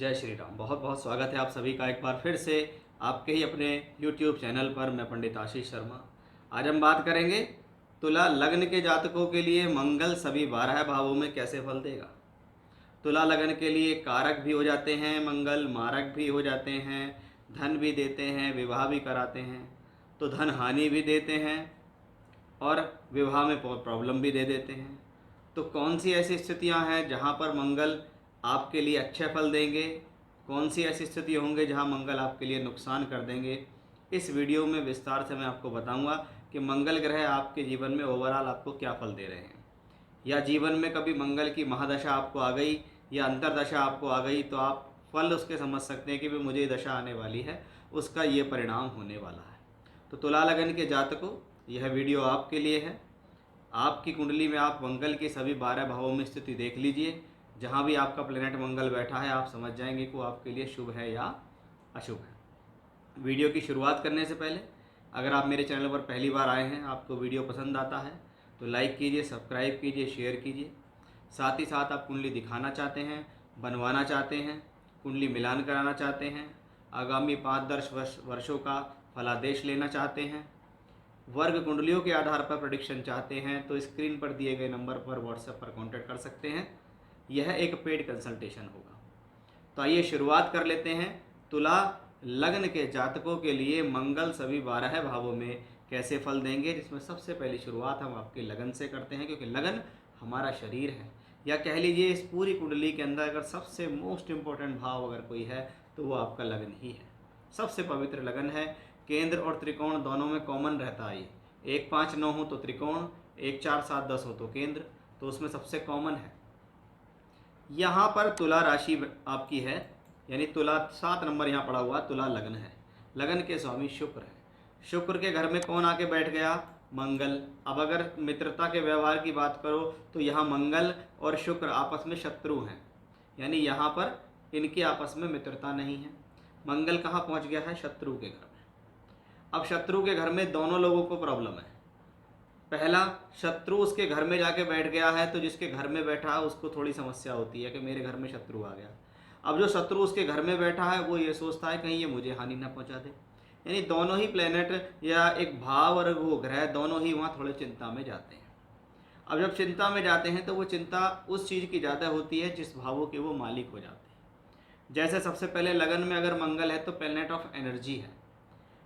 जय श्री राम। बहुत बहुत स्वागत है आप सभी का एक बार फिर से आपके ही अपने YouTube चैनल पर। मैं पंडित आशीष शर्मा। आज हम बात करेंगे तुला लग्न के जातकों के लिए मंगल सभी 12 भावों में कैसे फल देगा। तुला लगन के लिए कारक भी हो जाते हैं, मंगल मारक भी हो जाते हैं, धन भी देते हैं, विवाह भी कराते हैं। तो धन हानि भी देते हैं और विवाह में प्रॉब्लम भी दे देते हैं। तो कौन सी ऐसी स्थितियां हैं जहां पर मंगल आपके लिए अच्छे फल देंगे, कौन सी ऐसी स्थिति होंगे जहां मंगल आपके लिए नुकसान कर देंगे, इस वीडियो में विस्तार से मैं आपको बताऊंगा कि मंगल ग्रह आपके जीवन में ओवरऑल आपको क्या फल दे रहे हैं। या जीवन में कभी मंगल की महादशा आपको आ गई या अंतरदशा आपको आ गई तो आप फल उसके समझ सकते हैं कि भी मुझे दशा आने वाली है, उसका ये परिणाम होने वाला है। तो तुला लगन के जातकों, यह वीडियो आपके लिए है। आपकी कुंडली में आप मंगल के सभी 12 भावों में स्थिति देख लीजिए। जहाँ भी आपका प्लेनेट मंगल बैठा है आप समझ जाएंगे कि वो आपके लिए शुभ है या अशुभ है। वीडियो की शुरुआत करने से पहले अगर आप मेरे चैनल पर पहली बार आए हैं, आपको वीडियो पसंद आता है तो लाइक कीजिए, सब्सक्राइब कीजिए, शेयर कीजिए। साथ ही साथ आप कुंडली दिखाना चाहते हैं, बनवाना चाहते हैं, कुंडली मिलान कराना चाहते हैं, आगामी 5-10 वर्षों का फलादेश लेना चाहते हैं, वर्ग कुंडलियों के आधार पर प्रेडिक्शन चाहते हैं तो स्क्रीन पर दिए गए नंबर पर व्हाट्सएप पर कांटेक्ट कर सकते हैं। यह एक पेड कंसल्टेशन होगा। तो आइए शुरुआत कर लेते हैं। तुला लग्न के जातकों के लिए मंगल सभी 12 भावों में कैसे फल देंगे, जिसमें सबसे पहली शुरुआत हम आपके लगन से करते हैं, क्योंकि लगन हमारा शरीर है। या कह लीजिए इस पूरी कुंडली के अंदर अगर सबसे मोस्ट इम्पोर्टेंट भाव अगर कोई है तो वो आपका लगन ही है। सबसे पवित्र लगन है। केंद्र और त्रिकोण दोनों में कॉमन रहता है। 1, 5, 9 हो तो त्रिकोण, 1, 4, 7, 10 हो तो केंद्र, तो उसमें सबसे कॉमन है। यहाँ पर तुला राशि आपकी है, यानी तुला 7 नंबर यहाँ पड़ा हुआ, तुला लगन है। लगन के स्वामी शुक्र है। शुक्र के घर में कौन आके बैठ गया? मंगल। अब अगर मित्रता के व्यवहार की बात करो तो यहाँ मंगल और शुक्र आपस में शत्रु हैं, यानी यहाँ पर इनकी आपस में मित्रता नहीं है। मंगल कहाँ पहुँच गया है? शत्रु के घर में। अब शत्रु के घर में दोनों लोगों को प्रॉब्लम है। पहला, शत्रु उसके घर में जाके बैठ गया है तो जिसके घर में बैठा है उसको थोड़ी समस्या होती है कि मेरे घर में शत्रु आ गया। अब जो शत्रु उसके घर में बैठा है वो ये सोचता है कहीं ये मुझे हानि ना पहुंचा दे। यानी दोनों ही प्लेनेट या एक भाव और वो ग्रह दोनों ही वहाँ थोड़े चिंता में जाते हैं। अब जब चिंता में जाते हैं तो वो चिंता उस चीज़ की ज़्यादा होती है जिस भावों के वो मालिक हो जाते हैं। जैसे सबसे पहले लगन में अगर मंगल है तो प्लेनेट ऑफ एनर्जी है।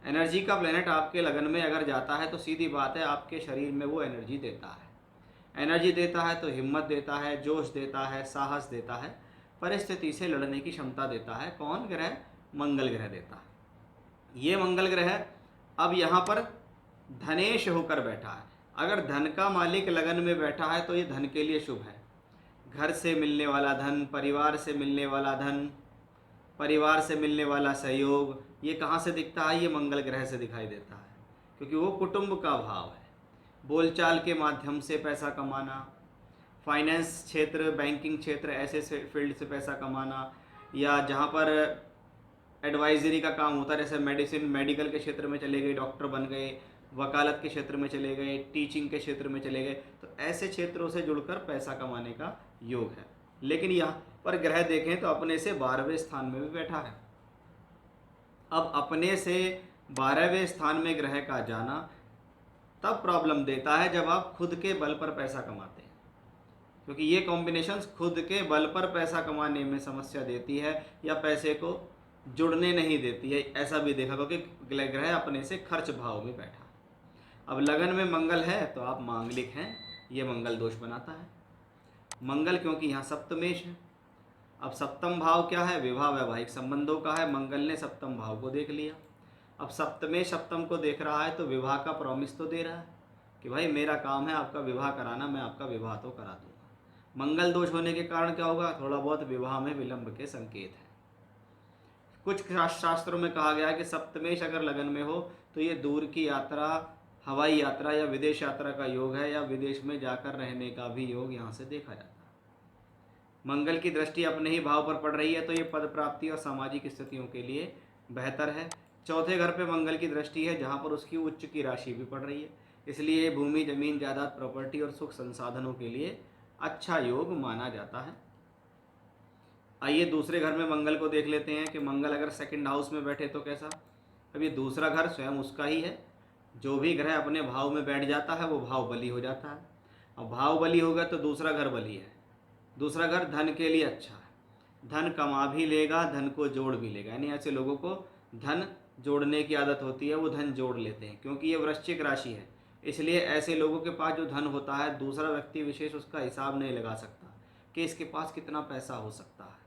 एनर्जी का प्लेनेट आपके लगन में अगर जाता है तो सीधी बात है आपके शरीर में वो एनर्जी देता है। एनर्जी देता है तो हिम्मत देता है, जोश देता है, साहस देता है, परिस्थिति से लड़ने की क्षमता देता है। कौन ग्रह? मंगल ग्रह देता है। ये मंगल ग्रह अब यहाँ पर धनेश होकर बैठा है। अगर धन का मालिक लगन में बैठा है तो ये धन के लिए शुभ है। घर से मिलने वाला धन, परिवार से मिलने वाला धन, परिवार से मिलने वाला सहयोग, ये कहाँ से दिखता है? ये मंगल ग्रह से दिखाई देता है, क्योंकि वो कुटुंब का भाव है। बोलचाल के माध्यम से पैसा कमाना, फाइनेंस क्षेत्र, बैंकिंग क्षेत्र, ऐसे फील्ड से पैसा कमाना, या जहाँ पर एडवाइजरी का काम होता है, जैसे मेडिसिन, मेडिकल के क्षेत्र में चले गए, डॉक्टर बन गए, वकालत के क्षेत्र में चले गए, टीचिंग के क्षेत्र में चले गए, तो ऐसे क्षेत्रों से जुड़कर पैसा कमाने का योग है। लेकिन यहाँ पर ग्रह देखें तो अपने से 12वें स्थान में भी बैठा है। अब अपने से 12वें स्थान में ग्रह का जाना तब प्रॉब्लम देता है जब आप खुद के बल पर पैसा कमाते हैं, क्योंकि ये कॉम्बिनेशंस खुद के बल पर पैसा कमाने में समस्या देती है या पैसे को जुड़ने नहीं देती है। ऐसा भी देखा, क्योंकि ग्रह अपने से खर्च भाव में बैठा। अब लगन में मंगल है तो आप मांगलिक हैं, ये मंगल दोष बनाता है। मंगल क्योंकि यहाँ सप्तमेश है। अब सप्तम भाव क्या है? विवाह, वैवाहिक संबंधों का है। मंगल ने सप्तम भाव को देख लिया। अब सप्तमेश सप्तम को देख रहा है तो विवाह का प्रॉमिस तो दे रहा है कि भाई मेरा काम है आपका विवाह कराना, मैं आपका विवाह तो करा दूंगा। मंगल दोष होने के कारण क्या होगा? थोड़ा बहुत विवाह में विलंब के संकेत हैं। कुछ शास्त्रों में कहा गया है कि सप्तमेश अगर लगन में हो तो ये दूर की यात्रा, हवाई यात्रा या विदेश यात्रा का योग है, या विदेश में जाकर रहने का भी योग यहाँ से देखा जाता है। मंगल की दृष्टि अपने ही भाव पर पड़ रही है तो ये पद प्राप्ति और सामाजिक स्थितियों के लिए बेहतर है। चौथे घर पे मंगल की दृष्टि है जहाँ पर उसकी उच्च की राशि भी पड़ रही है, इसलिए भूमि, जमीन, जायदाद, प्रॉपर्टी और सुख संसाधनों के लिए अच्छा योग माना जाता है। आइए दूसरे घर में मंगल को देख लेते हैं कि मंगल अगर सेकंड हाउस में बैठे तो कैसा। अब ये दूसरा घर स्वयं उसका ही है। जो भी ग्रह अपने भाव में बैठ जाता है वो भाव बली हो जाता है। अब भाव बली होगा तो दूसरा घर बली है। दूसरा घर धन के लिए अच्छा है, धन कमा भी लेगा, धन को जोड़ भी लेगा। यानी ऐसे लोगों को धन जोड़ने की आदत होती है, वो धन जोड़ लेते हैं क्योंकि ये वृश्चिक राशि है। इसलिए ऐसे लोगों के पास जो धन होता है दूसरा व्यक्ति विशेष उसका हिसाब नहीं लगा सकता कि इसके पास कितना पैसा हो सकता है,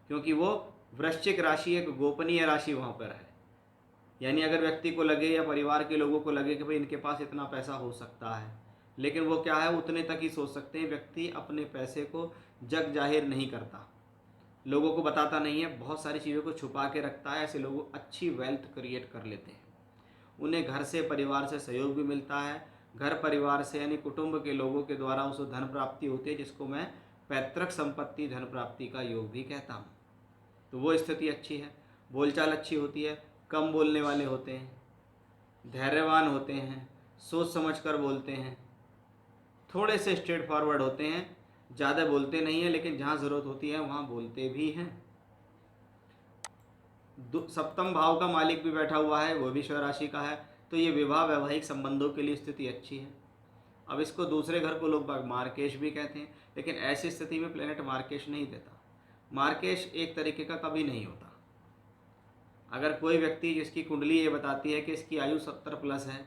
क्योंकि वो वृश्चिक राशि एक गोपनीय राशि वहाँ पर है। यानी अगर व्यक्ति को लगे या परिवार के लोगों को लगे कि भाई इनके पास इतना पैसा हो सकता है, लेकिन वो क्या है उतने तक ही सोच सकते हैं। व्यक्ति अपने पैसे को जग जाहिर नहीं करता, लोगों को बताता नहीं है, बहुत सारी चीज़ों को छुपा के रखता है। ऐसे लोग अच्छी वेल्थ क्रिएट कर लेते हैं। उन्हें घर से परिवार से सहयोग भी मिलता है, घर परिवार से यानी कुटुंब के लोगों के द्वारा उसे धन प्राप्ति होती है, जिसको मैं पैतृक संपत्ति धन प्राप्ति का योग भी कहता हूँ। तो वो स्थिति अच्छी है। बोलचाल अच्छी होती है, कम बोलने वाले होते हैं, धैर्यवान होते हैं, सोच समझ कर बोलते हैं, थोड़े से स्ट्रेट फॉरवर्ड होते हैं, ज़्यादा बोलते नहीं हैं लेकिन जहाँ ज़रूरत होती है वहाँ बोलते भी हैं। सप्तम भाव का मालिक भी बैठा हुआ है, वो भी स्व राशि का है, तो ये विवाह वैवाहिक संबंधों के लिए स्थिति अच्छी है। अब इसको दूसरे घर को लोग मार्केश भी कहते हैं, लेकिन ऐसी स्थिति में प्लेनेट मार्केश नहीं देता। मार्केश एक तरीके का कभी नहीं होता। अगर कोई व्यक्ति जिसकी कुंडली ये बताती है कि इसकी आयु 70 प्लस है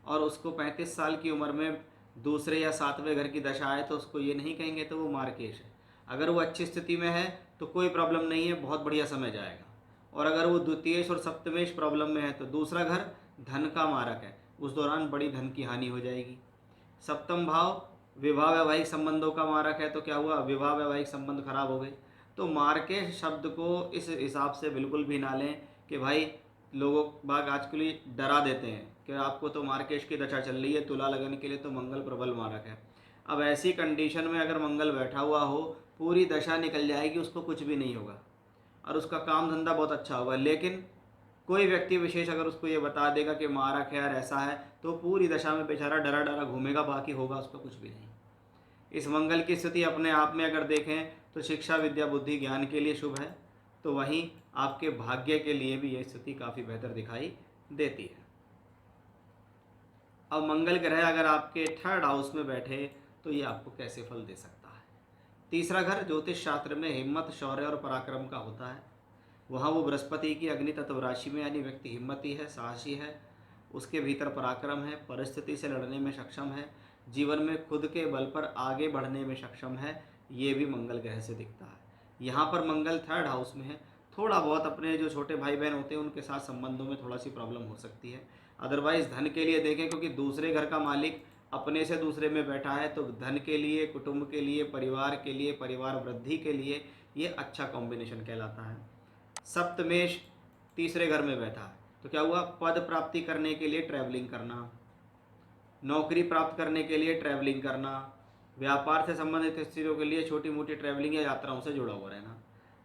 और उसको 35 साल की उम्र में दूसरे या सातवें घर की दशा आए तो उसको ये नहीं कहेंगे तो वो मार्केश है। अगर वो अच्छी स्थिति में है तो कोई प्रॉब्लम नहीं है, बहुत बढ़िया समय जाएगा। और अगर वो द्वितीयेश और सप्तमेश प्रॉब्लम में है तो दूसरा घर धन का मारक है, उस दौरान बड़ी धन की हानि हो जाएगी। सप्तम भाव विवाह वैवाहिक संबंधों का मारक है, तो क्या हुआ, विवाह वैवाहिक संबंध खराब हो गए। तो मार्केश शब्द को इस हिसाब से बिल्कुल भी ना लें कि भाई लोगों बाग आजकल ही डरा देते हैं कि आपको तो मार्केश की दशा चल रही है, तुला लगन के लिए तो मंगल प्रबल मारक है। अब ऐसी कंडीशन में अगर मंगल बैठा हुआ हो, पूरी दशा निकल जाएगी, उसको कुछ भी नहीं होगा और उसका काम धंधा बहुत अच्छा होगा। लेकिन कोई व्यक्ति विशेष अगर उसको ये बता देगा कि मारक है और ऐसा है, तो पूरी दशा में बेचारा डरा डरा घूमेगा, बाकी होगा उसका कुछ भी नहीं। इस मंगल की स्थिति अपने आप में अगर देखें तो शिक्षा विद्या बुद्धि ज्ञान के लिए शुभ है, तो वहीं आपके भाग्य के लिए भी यह स्थिति काफ़ी बेहतर दिखाई देती है। अब मंगल ग्रह अगर आपके थर्ड हाउस में बैठे तो ये आपको कैसे फल दे सकता है। तीसरा घर ज्योतिष शास्त्र में हिम्मत शौर्य और पराक्रम का होता है। वहाँ वो बृहस्पति की अग्नि तत्व राशि में, यानी व्यक्ति हिम्मती है, साहसी है, उसके भीतर पराक्रम है, परिस्थिति से लड़ने में सक्षम है, जीवन में खुद के बल पर आगे बढ़ने में सक्षम है। ये भी मंगल ग्रह से दिखता है। यहाँ पर मंगल थर्ड हाउस में है, थोड़ा बहुत अपने जो छोटे भाई बहन होते हैं उनके साथ संबंधों में थोड़ा सी प्रॉब्लम हो सकती है। अदरवाइज धन के लिए देखें, क्योंकि दूसरे घर का मालिक अपने से दूसरे में बैठा है, तो धन के लिए, कुटुंब के लिए, परिवार के लिए, परिवार वृद्धि के लिए ये अच्छा कॉम्बिनेशन कहलाता है। सप्तमेश तीसरे घर में बैठा है, तो क्या हुआ, पद प्राप्ति करने के लिए ट्रैवलिंग करना, नौकरी प्राप्त करने के लिए ट्रैवलिंग करना, व्यापार से संबंधित स्थितियों के लिए छोटी मोटी ट्रैवलिंग या यात्राओं से जुड़ा हुआ रहना।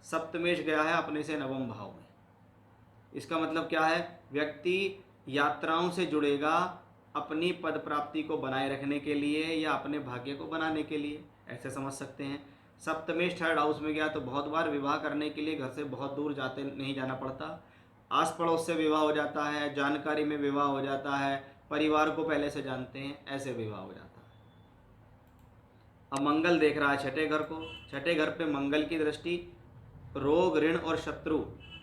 सप्तमेश गया है अपने से नवम भाव में। इसका मतलब क्या है, व्यक्ति यात्राओं से जुड़ेगा अपनी पद प्राप्ति को बनाए रखने के लिए या अपने भाग्य को बनाने के लिए, ऐसे समझ सकते हैं। सप्तमेश थर्ड हाउस में गया तो बहुत बार विवाह करने के लिए घर से बहुत दूर जाते नहीं जाना पड़ता, आस पड़ोस से विवाह हो जाता है, जानकारी में विवाह हो जाता है, परिवार को पहले से जानते हैं, ऐसे विवाह हो जाता है। अब मंगल देख रहा है छठे घर को। छठे घर पे मंगल की दृष्टि रोग ऋण और शत्रु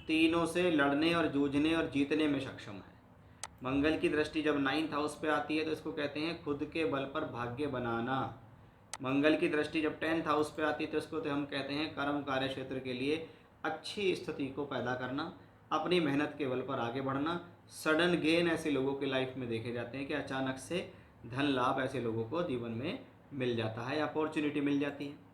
तीनों से लड़ने और जूझने और जीतने में सक्षम है। मंगल की दृष्टि जब 9th हाउस पे आती है तो इसको कहते हैं खुद के बल पर भाग्य बनाना। मंगल की दृष्टि जब 10th हाउस पे आती है तो इसको तो हम कहते हैं कर्म कार्य क्षेत्र के लिए अच्छी स्थिति को पैदा करना, अपनी मेहनत के बल पर आगे बढ़ना। सडन गेन ऐसे लोगों के लाइफ में देखे जाते हैं कि अचानक से धन लाभ ऐसे लोगों को जीवन में मिल जाता है, अपॉर्चुनिटी मिल जाती है।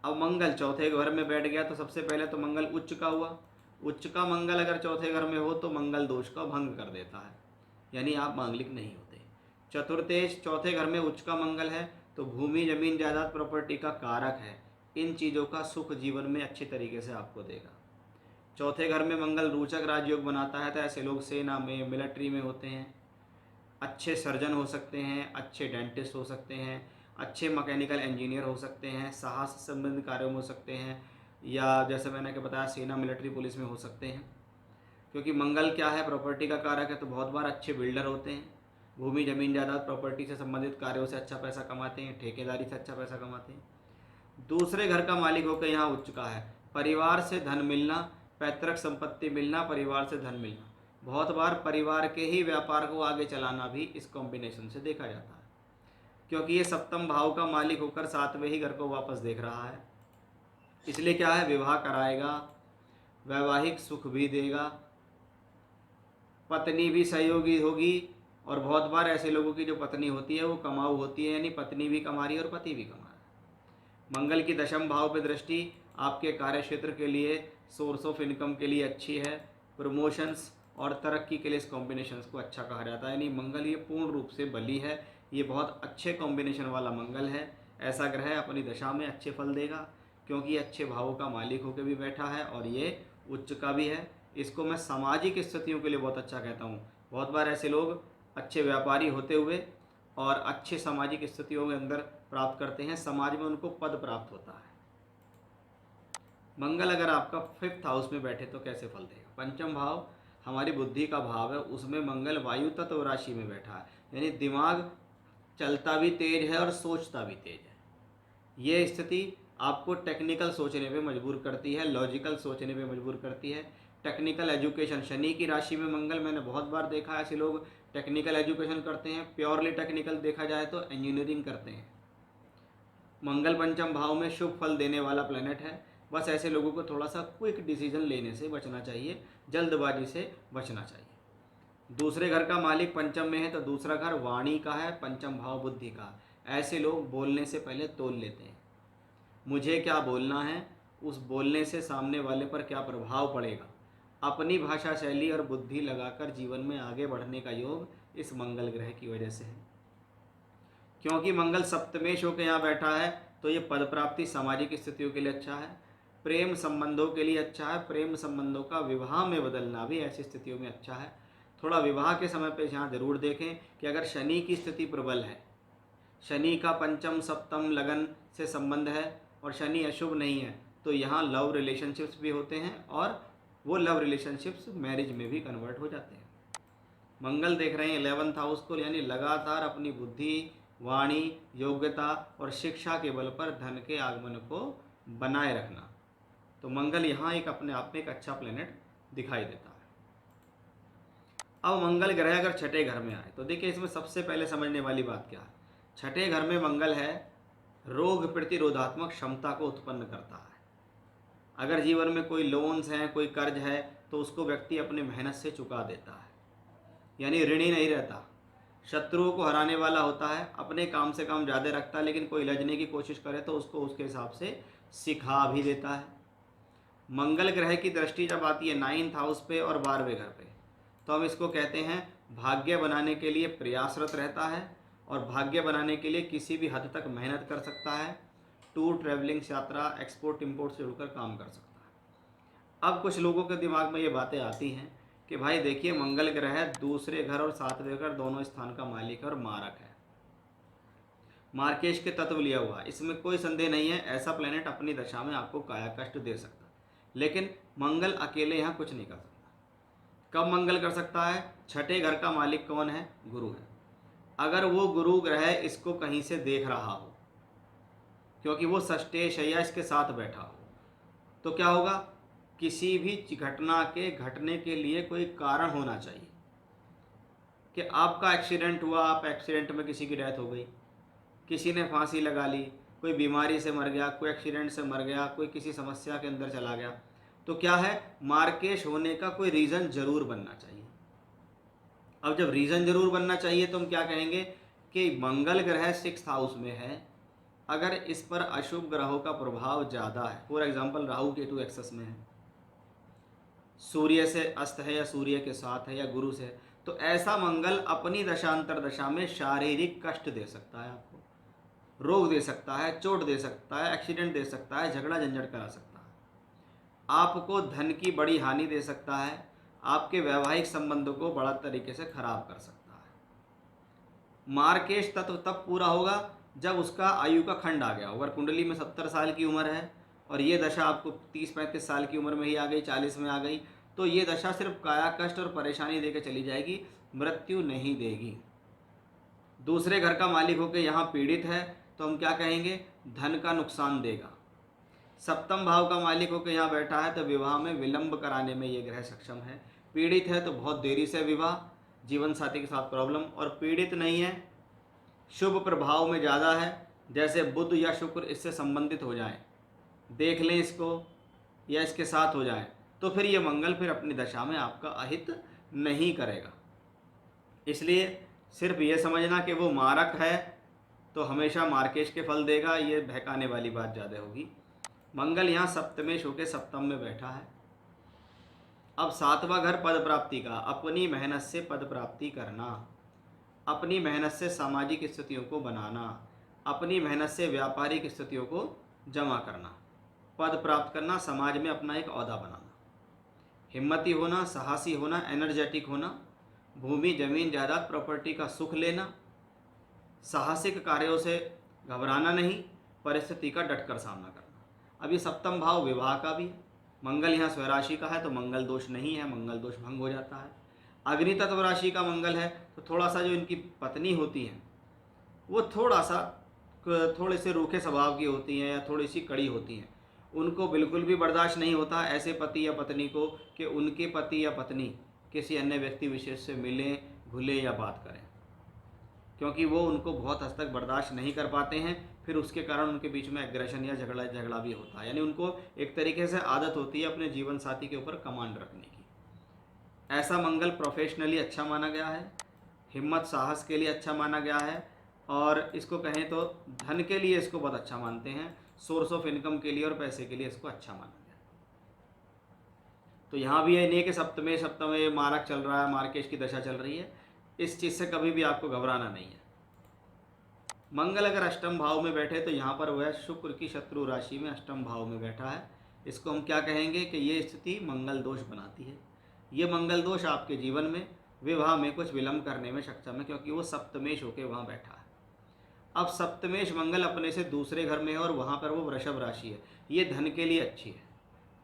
अब मंगल चौथे घर में बैठ गया तो सबसे पहले तो मंगल उच्च का हुआ। उच्च का मंगल अगर चौथे घर में हो तो मंगल दोष का भंग कर देता है, यानी आप मांगलिक नहीं होते। चतुर्थेश चौथे घर में उच्च का मंगल है तो भूमि जमीन जायदाद प्रॉपर्टी का कारक है, इन चीज़ों का सुख जीवन में अच्छी तरीके से आपको देगा। चौथे घर में मंगल रोचक राजयोग बनाता है, तो ऐसे लोग सेना में, मिलिट्री में होते हैं, अच्छे सर्जन हो सकते हैं, अच्छे डेंटिस्ट हो सकते हैं, अच्छे मैकेनिकल इंजीनियर हो सकते हैं, साहस संबंधित कार्यों में हो सकते हैं, या जैसे मैंने क्या बताया सेना मिलिट्री पुलिस में हो सकते हैं। क्योंकि मंगल क्या है, प्रॉपर्टी का कारक है, तो बहुत बार अच्छे बिल्डर होते हैं, भूमि जमीन जायदाद प्रॉपर्टी से संबंधित कार्यों से अच्छा पैसा कमाते हैं, ठेकेदारी से अच्छा पैसा कमाते हैं। दूसरे घर का मालिक होकर यहाँ उच्च का है, परिवार से धन मिलना, पैतृक संपत्ति मिलना, परिवार से धन मिलना। बहुत बार परिवार के ही व्यापार को आगे चलाना भी इस कॉम्बिनेशन से देखा जाता है, क्योंकि ये सप्तम भाव का मालिक होकर सातवें ही घर को वापस देख रहा है। इसलिए क्या है, विवाह कराएगा, वैवाहिक सुख भी देगा, पत्नी भी सहयोगी होगी। और बहुत बार ऐसे लोगों की जो पत्नी होती है वो कमाऊ होती है, यानी पत्नी भी कमा रही है और पति भी कमा रहा है। मंगल की दशम भाव पे दृष्टि आपके कार्य क्षेत्र के लिए, सोर्स ऑफ इनकम के लिए अच्छी है, प्रमोशंस और तरक्की के लिए इस कॉम्बिनेशंस को अच्छा कहा जाता है। यानी मंगल ये पूर्ण रूप से बली है, ये बहुत अच्छे कॉम्बिनेशन वाला मंगल है। ऐसा ग्रह अपनी दशा में अच्छे फल देगा, क्योंकि ये अच्छे भावों का मालिक होकर भी बैठा है और ये उच्च का भी है। इसको मैं सामाजिक स्थितियों के लिए बहुत अच्छा कहता हूँ। बहुत बार ऐसे लोग अच्छे व्यापारी होते हुए और अच्छे सामाजिक स्थितियों के अंदर प्राप्त करते हैं, समाज में उनको पद प्राप्त होता है। मंगल अगर आपका 5th हाउस में बैठे तो कैसे फल देगा? पंचम भाव हमारी बुद्धि का भाव है, उसमें मंगल वायु तत्व राशि में बैठा है, यानी दिमाग चलता भी तेज है और सोचता भी तेज है। ये स्थिति आपको टेक्निकल सोचने पे मजबूर करती है, लॉजिकल सोचने पे मजबूर करती है। टेक्निकल एजुकेशन, शनि की राशि में मंगल, मैंने बहुत बार देखा ऐसे लोग टेक्निकल एजुकेशन करते हैं, प्योरली टेक्निकल देखा जाए तो इंजीनियरिंग करते हैं। मंगल पंचम भाव में शुभ फल देने वाला प्लेनेट है। बस ऐसे लोगों को थोड़ा सा क्विक डिसीजन लेने से बचना चाहिए, जल्दबाजी से बचना चाहिए। दूसरे घर का मालिक पंचम में है तो दूसरा घर वाणी का है, पंचम भाव बुद्धि का। ऐसे लोग बोलने से पहले तोल लेते हैं, मुझे क्या बोलना है, उस बोलने से सामने वाले पर क्या प्रभाव पड़ेगा। अपनी भाषा शैली और बुद्धि लगाकर जीवन में आगे बढ़ने का योग इस मंगल ग्रह की वजह से है। क्योंकि मंगल सप्तमेश होकर यहाँ बैठा है तो ये पद प्राप्ति, सामाजिक स्थितियों के लिए अच्छा है, प्रेम संबंधों के लिए अच्छा है। प्रेम संबंधों का विवाह में बदलना भी ऐसी स्थितियों में अच्छा है। थोड़ा विवाह के समय पे यहाँ जरूर देखें कि अगर शनि की स्थिति प्रबल है, शनि का पंचम सप्तम लगन से संबंध है और शनि अशुभ नहीं है, तो यहाँ लव रिलेशनशिप्स भी होते हैं और वो लव रिलेशनशिप्स मैरिज में भी कन्वर्ट हो जाते हैं। मंगल देख रहे हैं 11th हाउस को, यानी लगातार अपनी बुद्धि, वाणी, योग्यता और शिक्षा के बल पर धन के आगमन को बनाए रखना। तो मंगल यहाँ एक अपने आप में एक अच्छा प्लेनेट दिखाई देता है। अब मंगल ग्रह अगर छठे घर में आए तो देखिए इसमें सबसे पहले समझने वाली बात क्या है। छठे घर में मंगल है, रोग प्रतिरोधात्मक क्षमता को उत्पन्न करता है। अगर जीवन में कोई लोन्स हैं, कोई कर्ज है, तो उसको व्यक्ति अपनी मेहनत से चुका देता है, यानी ऋणी नहीं रहता। शत्रुओं को हराने वाला होता है, अपने काम से काम ज़्यादा रखता है, लेकिन कोई लजने की कोशिश करे तो उसको उसके हिसाब से सिखा भी देता है। मंगल ग्रह की दृष्टि जब आती है 9th हाउस पे और 12वें घर पे, तो हम इसको कहते हैं भाग्य बनाने के लिए प्रयासरत रहता है और भाग्य बनाने के लिए किसी भी हद तक मेहनत कर सकता है। टूर, ट्रैवलिंग, यात्रा, एक्सपोर्ट इम्पोर्ट से जुड़कर काम कर सकता है। अब कुछ लोगों के दिमाग में ये बातें आती हैं कि भाई देखिए मंगल ग्रह दूसरे घर और 7वें घर दोनों स्थान का मालिक और मारक है, मार्केश के तत्व लिया हुआ, इसमें कोई संदेह नहीं है। ऐसा प्लेनेट अपनी दशा में आपको काया कष्ट दे सकता है, लेकिन मंगल अकेले यहाँ कुछ नहीं कर सकता। कब मंगल कर सकता है? छठे घर का मालिक कौन है? गुरु है। अगर वो गुरु ग्रह इसको कहीं से देख रहा हो, क्योंकि वो षष्ठेश है या इसके साथ बैठा हो, तो क्या होगा? किसी भी घटना के घटने के लिए कोई कारण होना चाहिए। कि आपका एक्सीडेंट हुआ, आप एक्सीडेंट में किसी की डेथ हो गई, किसी ने फांसी लगा ली, कोई बीमारी से मर गया, कोई एक्सीडेंट से मर गया, कोई किसी समस्या के अंदर चला गया, तो क्या है, मार्केश होने का कोई रीज़न जरूर बनना चाहिए। अब जब रीज़न जरूर बनना चाहिए तो हम क्या कहेंगे कि मंगल ग्रह 6th हाउस में है, अगर इस पर अशुभ ग्रहों का प्रभाव ज़्यादा है, for example Rahu Ketu excess में है, सूर्य से अस्त है या सूर्य के साथ है या गुरु से है, तो ऐसा मंगल अपनी दशांतर दशा में शारीरिक कष्ट दे सकता है, आपको रोग दे सकता है, चोट दे सकता है, एक्सीडेंट दे सकता है, झगड़ा झंझट करा सकता है, आपको धन की बड़ी हानि दे सकता है, आपके वैवाहिक संबंधों को बड़ा तरीके से खराब कर सकता है। मार्केश तत्व तब पूरा होगा जब उसका आयु का खंड आ गया। अगर कुंडली में 70 साल की उम्र है और ये दशा आपको 30-35 साल की उम्र में ही आ गई, 40 में आ गई, तो ये दशा सिर्फ काया कष्ट और परेशानी देकर चली जाएगी, मृत्यु नहीं देगी। दूसरे घर का मालिक होकर यहाँ पीड़ित है तो हम क्या कहेंगे, धन का नुकसान देगा। सप्तम भाव का मालिक होकर यहाँ बैठा है तो विवाह में विलंब कराने में ये ग्रह सक्षम है। पीड़ित है तो बहुत देरी से विवाह, जीवन साथी के साथ प्रॉब्लम, और पीड़ित नहीं है, शुभ प्रभाव में ज़्यादा है, जैसे बुध या शुक्र इससे संबंधित हो जाए, देख लें इसको या इसके साथ हो जाए, तो फिर ये मंगल फिर अपनी दशा में आपका अहित नहीं करेगा। इसलिए सिर्फ ये समझना कि वो मारक है तो हमेशा मार्केश के फल देगा, ये बहकाने वाली बात ज़्यादा होगी। मंगल यहाँ सप्तमेश होकर सप्तम में बैठा है। अब सातवां घर पद प्राप्ति का, अपनी मेहनत से पद प्राप्ति करना, अपनी मेहनत से सामाजिक स्थितियों को बनाना, अपनी मेहनत से व्यापारिक स्थितियों को जमा करना, पद प्राप्त करना, समाज में अपना एक ओहदा बनाना, हिम्मती होना, साहसी होना, एनर्जेटिक होना, भूमि जमीन जायदाद प्रॉपर्टी का सुख लेना, साहसिक कार्यों से घबराना नहीं, परिस्थिति का डटकर सामना करना। अब ये सप्तम भाव विवाह का भी है, मंगल यहाँ स्वराशि का है तो मंगल दोष नहीं है, मंगल दोष भंग हो जाता है। अग्नि तत्व राशि का मंगल है तो थोड़ा सा जो इनकी पत्नी होती हैं वो थोड़े से रूखे स्वभाव की होती हैं या थोड़ी सी कड़ी होती हैं, उनको बिल्कुल भी बर्दाश्त नहीं होता ऐसे पति या पत्नी को कि उनके पति या पत्नी किसी अन्य व्यक्ति विशेष से मिलें, घुले या बात करें, क्योंकि वो उनको बहुत हद तक बर्दाश्त नहीं कर पाते हैं। फिर उसके कारण उनके बीच में एग्रेशन या झगड़ा भी होता है, यानी उनको एक तरीके से आदत होती है अपने जीवन साथी के ऊपर कमांड रखने की। ऐसा मंगल प्रोफेशनली अच्छा माना गया है, हिम्मत साहस के लिए अच्छा माना गया है, और इसको कहें तो धन के लिए इसको बहुत अच्छा मानते हैं, सोर्स ऑफ इनकम के लिए और पैसे के लिए इसको अच्छा माना गया। तो यहाँ भी ये नहीं कि सप्तमे मारक चल रहा है, मार्केश की दशा चल रही है, इस चीज़ से कभी भी आपको घबराना नहीं है। मंगल अगर अष्टम भाव में बैठे तो यहाँ पर वह शुक्र की शत्रु राशि में अष्टम भाव में बैठा है, इसको हम क्या कहेंगे कि ये स्थिति मंगल दोष बनाती है। ये मंगल दोष आपके जीवन में विवाह में कुछ विलंब करने में सक्षम है, क्योंकि वो सप्तमेश होकर वहाँ बैठा है। अब सप्तमेश मंगल अपने से दूसरे घर में है और वहाँ पर वो वृषभ राशि है, ये धन के लिए अच्छी है।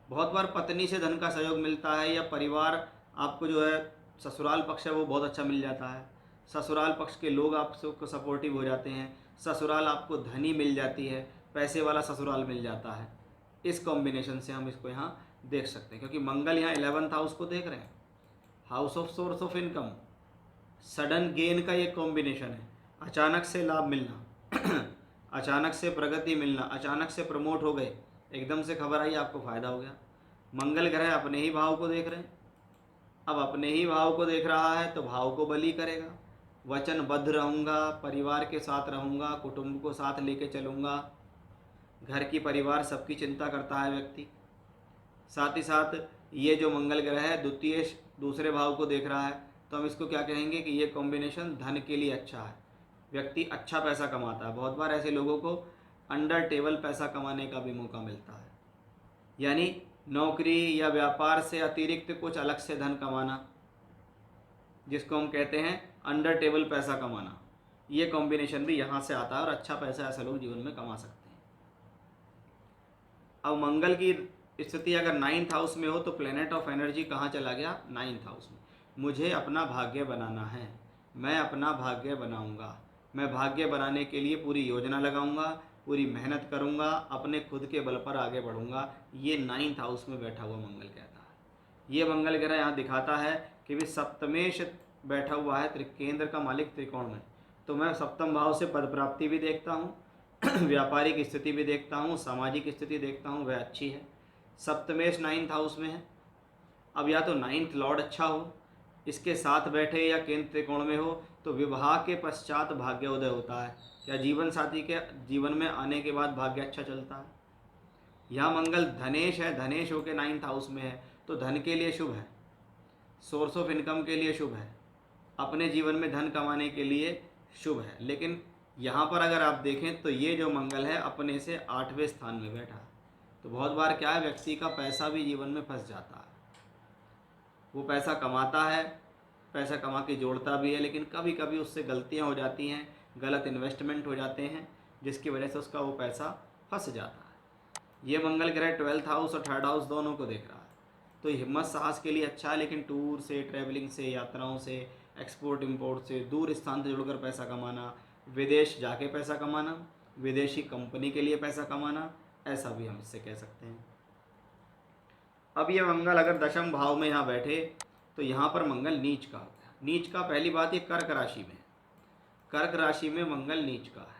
बहुत बार पत्नी से धन का सहयोग मिलता है, या परिवार आपको जो है ससुराल पक्ष है वो बहुत अच्छा मिल जाता है, ससुराल पक्ष के लोग आपको सपोर्टिव हो जाते हैं, ससुराल आपको धनी मिल जाती है, पैसे वाला ससुराल मिल जाता है। इस कॉम्बिनेशन से हम इसको यहाँ देख सकते हैं, क्योंकि मंगल यहाँ 11th हाउस को देख रहे हैं, house of source of income, sudden gain का ये कॉम्बिनेशन है, अचानक से लाभ मिलना अचानक से प्रगति मिलना, अचानक से प्रमोट हो गए, एकदम से खबर आई आपको फ़ायदा हो गया। मंगल ग्रह अपने ही भाव को देख रहे हैं, अब अपने ही भाव को देख रहा है तो भाव को बली करेगा। वचनबद्ध रहूँगा, परिवार के साथ रहूँगा, कुटुंब को साथ लेके चलूँगा, घर की परिवार सबकी चिंता करता है व्यक्ति। साथ ही साथ ये जो मंगल ग्रह है द्वितीय दूसरे भाव को देख रहा है, तो हम इसको क्या कहेंगे कि ये कॉम्बिनेशन धन के लिए अच्छा है, व्यक्ति अच्छा पैसा कमाता है। बहुत बार ऐसे लोगों को अंडर टेबल पैसा कमाने का भी मौका मिलता है, यानी नौकरी या व्यापार से अतिरिक्त कुछ अलग से धन कमाना, जिसको हम कहते हैं अंडर टेबल पैसा कमाना। ये कॉम्बिनेशन भी यहाँ से आता है और अच्छा पैसा ऐसे लोग जीवन में कमा सकते हैं। अब मंगल की स्थिति अगर 9th हाउस में हो तो प्लेनेट ऑफ एनर्जी कहाँ चला गया, 9th हाउस में। मुझे अपना भाग्य बनाना है, मैं अपना भाग्य बनाऊंगा, मैं भाग्य बनाने के लिए पूरी योजना लगाऊंगा, पूरी मेहनत करूंगा, अपने खुद के बल पर आगे बढ़ूंगा। ये 9th हाउस में बैठा हुआ मंगल कहता है। ये मंगल ग्रह यहाँ दिखाता है कि भी सप्तमेश बैठा हुआ है, केंद्र का मालिक त्रिकोण में, तो मैं सप्तम भाव से पद प्राप्ति भी देखता हूँ व्यापारिक स्थिति भी देखता हूँ, सामाजिक स्थिति देखता हूँ, वह अच्छी है। सप्तमेश 9th हाउस में है। अब या तो 9th लॉर्ड अच्छा हो, इसके साथ बैठे, या केंद्र त्रिकोण में हो, तो विवाह के पश्चात भाग्योदय होता है। क्या जीवन साथी के जीवन में आने के बाद भाग्य अच्छा चलता है। यहाँ मंगल धनेश है, धनेश होकर 9th हाउस में है, तो धन के लिए शुभ है, सोर्स ऑफ इनकम के लिए शुभ है, अपने जीवन में धन कमाने के लिए शुभ है। लेकिन यहाँ पर अगर आप देखें तो ये जो मंगल है अपने से 8वें स्थान में बैठा है, तो बहुत बार क्या है, व्यक्ति का पैसा भी जीवन में फंस जाता है। वो पैसा कमाता है, पैसा कमा के जोड़ता भी है, लेकिन कभी कभी उससे गलतियाँ हो जाती हैं, गलत इन्वेस्टमेंट हो जाते हैं, जिसकी वजह से उसका वो पैसा फंस जाता है। ये मंगल ग्रह 12th हाउस और 3rd हाउस दोनों को देख रहा है। तो हिम्मत साहस के लिए अच्छा है, लेकिन टूर से, ट्रैवलिंग से, यात्राओं से, एक्सपोर्ट इंपोर्ट से, दूर स्थान से जुड़कर पैसा कमाना, विदेश जाके पैसा कमाना, विदेशी कंपनी के लिए पैसा कमाना, ऐसा भी हम इससे कह सकते हैं। अब ये मंगल अगर दशम भाव में यहाँ बैठे तो यहाँ पर मंगल नीच का हो गया। नीच का पहली बात ये कर्क राशि में, कर्क राशि में मंगल नीच का है।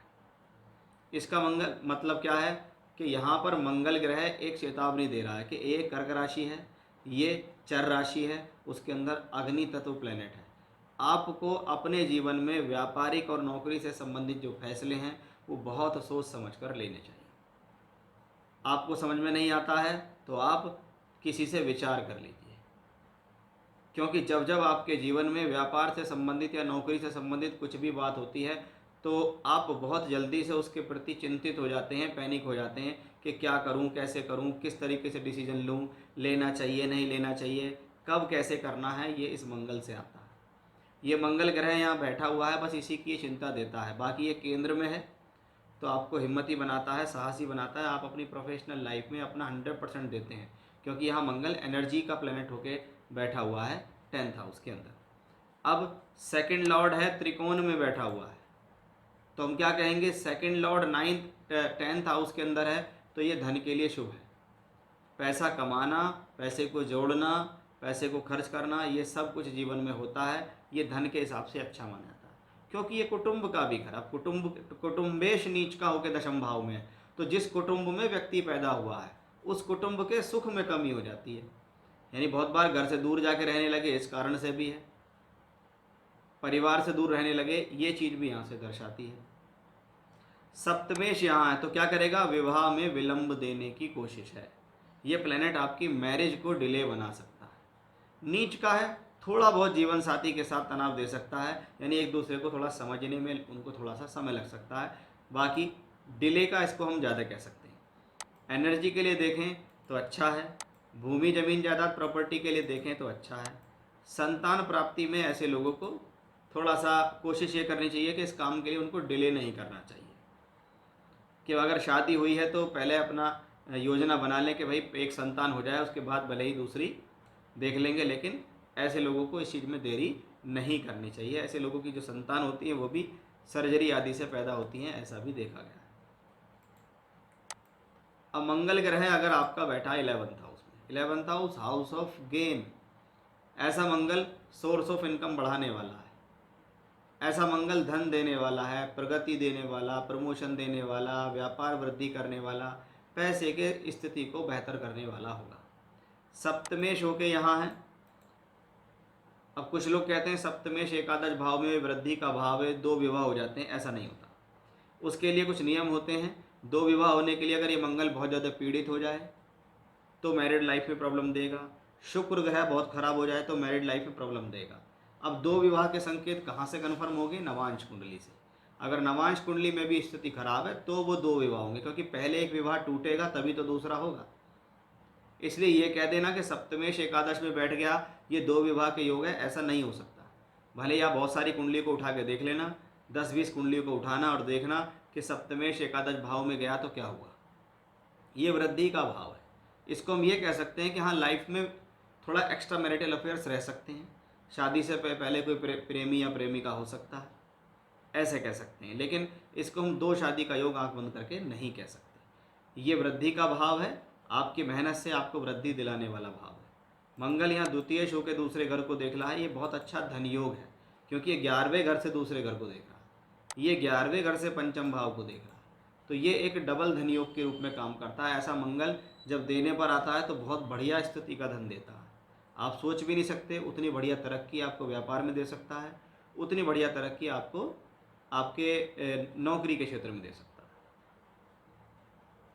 इसका मंगल मतलब क्या है कि यहाँ पर मंगल ग्रह एक चेतावनी दे रहा है कि ये कर्क राशि है, ये चर राशि है, उसके अंदर अग्नि तत्व प्लेनेट है। आपको अपने जीवन में व्यापारिक और नौकरी से संबंधित जो फैसले हैं वो बहुत सोच समझ कर लेने चाहिए। आपको समझ में नहीं आता है तो आप किसी से विचार कर लीजिए, क्योंकि जब जब आपके जीवन में व्यापार से संबंधित या नौकरी से संबंधित कुछ भी बात होती है तो आप बहुत जल्दी से उसके प्रति चिंतित हो जाते हैं, पैनिक हो जाते हैं कि क्या करूं, कैसे करूं, किस तरीके से डिसीजन लूं, लेना चाहिए, नहीं लेना चाहिए, कब कैसे करना है। ये इस मंगल से आता है। ये मंगल ग्रह यहाँ बैठा हुआ है, बस इसी की चिंता देता है। बाकी ये केंद्र में है तो आपको हिम्मती बनाता है, साहसी बनाता है। आप अपनी प्रोफेशनल लाइफ में अपना 100% देते हैं, क्योंकि यहाँ मंगल एनर्जी का प्लेनेट होके बैठा हुआ है 10th हाउस के अंदर। अब सेकंड लॉर्ड है त्रिकोण में बैठा हुआ है, तो हम क्या कहेंगे, सेकंड लॉर्ड 10th हाउस के अंदर है तो ये धन के लिए शुभ है। पैसा कमाना, पैसे को जोड़ना, पैसे को खर्च करना, ये सब कुछ जीवन में होता है। ये धन के हिसाब से अच्छा माना जाता है, क्योंकि ये कुटुंब का भी घर, अब कुटुंबेश नीच का होकर दशम भाव में है, तो जिस कुटुंब में व्यक्ति पैदा हुआ है उस कुटुंब के सुख में कमी हो जाती है। यानी बहुत बार घर से दूर जाके रहने लगे, इस कारण से भी है, परिवार से दूर रहने लगे, ये चीज़ भी यहाँ से दर्शाती है। सप्तमेश यहाँ है तो क्या करेगा, विवाह में विलंब देने की कोशिश है। ये प्लेनेट आपकी मैरिज को डिले बना सकता है। नीच का है, थोड़ा बहुत जीवन साथी के साथ तनाव दे सकता है, यानी एक दूसरे को थोड़ा समझने में उनको थोड़ा सा समय लग सकता है। बाकी डिले का इसको हम ज़्यादा कह सकते हैं। एनर्जी के लिए देखें तो अच्छा है, भूमि जमीन जायदाद प्रॉपर्टी के लिए देखें तो अच्छा है। संतान प्राप्ति में ऐसे लोगों को थोड़ा सा कोशिश ये करनी चाहिए कि इस काम के लिए उनको डिले नहीं करना चाहिए, कि अगर शादी हुई है तो पहले अपना योजना बना लें कि भाई एक संतान हो जाए, उसके बाद भले ही दूसरी देख लेंगे। लेकिन ऐसे लोगों को इस चीज़ में देरी नहीं करनी चाहिए। ऐसे लोगों की जो संतान होती है वो भी सर्जरी आदि से पैदा होती हैं, ऐसा भी देखा गया है। अब मंगल ग्रह अगर आपका बैठा 11th हाउस में, 11th house, house of gain, ऐसा मंगल सोर्स ऑफ इनकम बढ़ाने वाला है। ऐसा मंगल धन देने वाला है, प्रगति देने वाला, प्रमोशन देने वाला, व्यापार वृद्धि करने वाला, पैसे के स्थिति को बेहतर करने वाला होगा। सप्तमेश होके यहाँ है। अब कुछ लोग कहते हैं सप्तमेश एकादश भाव में वृद्धि का भाव है, 2 विवाह हो जाते हैं, ऐसा नहीं होता। उसके लिए कुछ नियम होते हैं। 2 विवाह होने के लिए अगर ये मंगल बहुत ज़्यादा पीड़ित हो जाए तो मैरिड लाइफ में प्रॉब्लम देगा। शुक्र ग्रह बहुत खराब हो जाए तो मैरिड लाइफ में प्रॉब्लम देगा। अब 2 विवाह के संकेत कहाँ से कन्फर्म होंगे, नवांश कुंडली से। अगर नवांश कुंडली में भी स्थिति खराब है तो वो 2 विवाह होंगे, क्योंकि पहले एक विवाह टूटेगा तभी तो दूसरा होगा। इसलिए ये कह देना कि सप्तमेश एकादश में बैठ गया ये 2 विवाह के योग है, ऐसा नहीं हो सकता। भले ही आप बहुत सारी कुंडली को उठा के देख लेना, 10-20 कुंडलियों को उठाना और देखना कि सप्तमेश एकादश भाव में गया तो क्या हुआ। ये वृद्धि का भाव है। इसको हम ये कह सकते हैं कि हाँ, लाइफ में थोड़ा एक्स्ट्रा मैरिटल अफेयर्स रह सकते हैं। शादी से पहले कोई प्रेमी या प्रेमिका हो सकता है, ऐसे कह सकते हैं। लेकिन इसको हम 2 शादी का योग आंख बंद करके नहीं कह सकते। ये वृद्धि का भाव है, आपकी मेहनत से आपको वृद्धि दिलाने वाला भाव है। मंगल यहाँ द्वितीय शो के दूसरे घर को देख रहा है, ये बहुत अच्छा धन योग है, क्योंकि ये 11वें घर से दूसरे घर को देख रहा है, ये 11वें घर से पंचम भाव को देख रहा है। तो ये एक डबल धन योग के रूप में काम करता है। ऐसा मंगल जब देने पर आता है तो बहुत बढ़िया स्थिति का धन देता है। आप सोच भी नहीं सकते उतनी बढ़िया तरक्की आपको व्यापार में दे सकता है, उतनी बढ़िया तरक्की आपको आपके नौकरी के क्षेत्र में दे सकता है।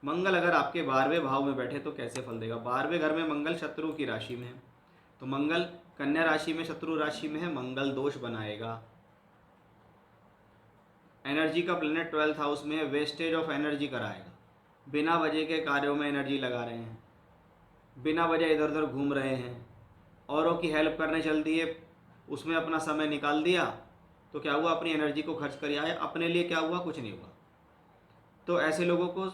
मंगल अगर आपके 12वें भाव में बैठे तो कैसे फल देगा। 12वें घर में मंगल शत्रु की राशि में है, तो मंगल कन्या राशि में शत्रु राशि में है, मंगल दोष बनाएगा। एनर्जी का प्लेनेट 12th हाउस में है, वेस्टेज ऑफ एनर्जी कराएगा। बिना वजह के कार्यों में एनर्जी लगा रहे हैं, बिना वजह इधर उधर घूम रहे हैं, औरों की हेल्प करने चल दिए, उसमें अपना समय निकाल दिया तो क्या हुआ, अपनी एनर्जी को खर्च कर आए, अपने लिए क्या हुआ, कुछ नहीं हुआ। तो ऐसे लोगों को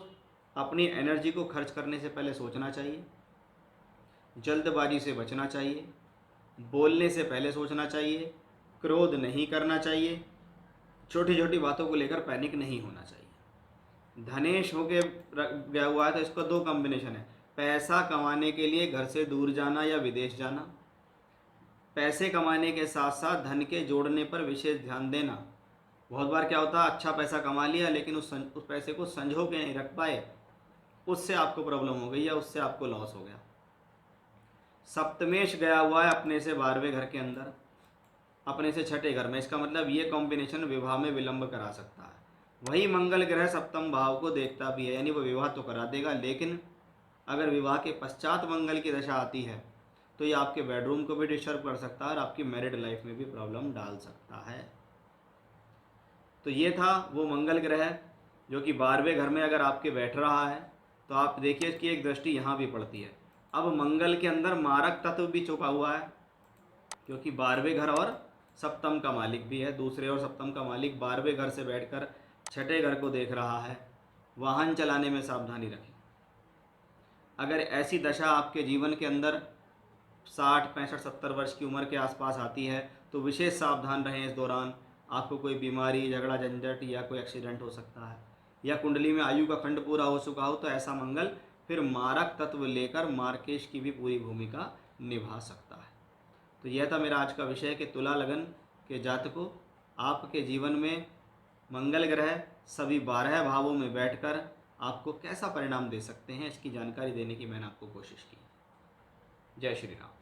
अपनी एनर्जी को खर्च करने से पहले सोचना चाहिए, जल्दबाजी से बचना चाहिए, बोलने से पहले सोचना चाहिए, क्रोध नहीं करना चाहिए, छोटी छोटी बातों को लेकर पैनिक नहीं होना चाहिए। धनेश होके गया हुआ है तो इसका दो कॉम्बिनेशन है, पैसा कमाने के लिए घर से दूर जाना या विदेश जाना, पैसे कमाने के साथ साथ धन के जोड़ने पर विशेष ध्यान देना। बहुत बार क्या होता है, अच्छा पैसा कमा लिया लेकिन उस पैसे को संजो के नहीं रख पाए, उससे आपको प्रॉब्लम हो गई या उससे आपको लॉस हो गया। सप्तमेश गया हुआ है अपने से 12वें घर के अंदर, अपने से छठे घर में, इसका मतलब ये कॉम्बिनेशन विवाह में विलंब करा सकता है। वही मंगल ग्रह सप्तम भाव को देखता भी है, यानी वो विवाह तो करा देगा, लेकिन अगर विवाह के पश्चात मंगल की दशा आती है तो ये आपके बेडरूम को भी डिस्टर्ब कर सकता है और आपकी मैरिड लाइफ में भी प्रॉब्लम डाल सकता है। तो ये था वो मंगल ग्रह जो कि 12वें घर में अगर आपके बैठ रहा है तो आप देखिए कि एक दृष्टि यहाँ भी पड़ती है। अब मंगल के अंदर मारक तत्व भी छुपा हुआ है, क्योंकि 12वें घर और सप्तम का मालिक भी है, दूसरे और सप्तम का मालिक 12वें घर से बैठकर छठे घर को देख रहा है। वाहन चलाने में सावधानी रखें। अगर ऐसी दशा आपके जीवन के अंदर 60, 65, 70 वर्ष की उम्र के आसपास आती है तो विशेष सावधान रहें। इस दौरान आपको कोई बीमारी, झगड़ा, झंझट या कोई एक्सीडेंट हो सकता है, या कुंडली में आयु का खंड पूरा हो चुका हो तो ऐसा मंगल फिर मारक तत्व लेकर मार्केश की भी पूरी भूमिका निभा सकता है। तो यह था मेरा आज का विषय कि तुला लगन के जातकों, आपके जीवन में मंगल ग्रह सभी 12 भावों में बैठकर आपको कैसा परिणाम दे सकते हैं, इसकी जानकारी देने की मैंने आपको कोशिश की। जय श्री राम।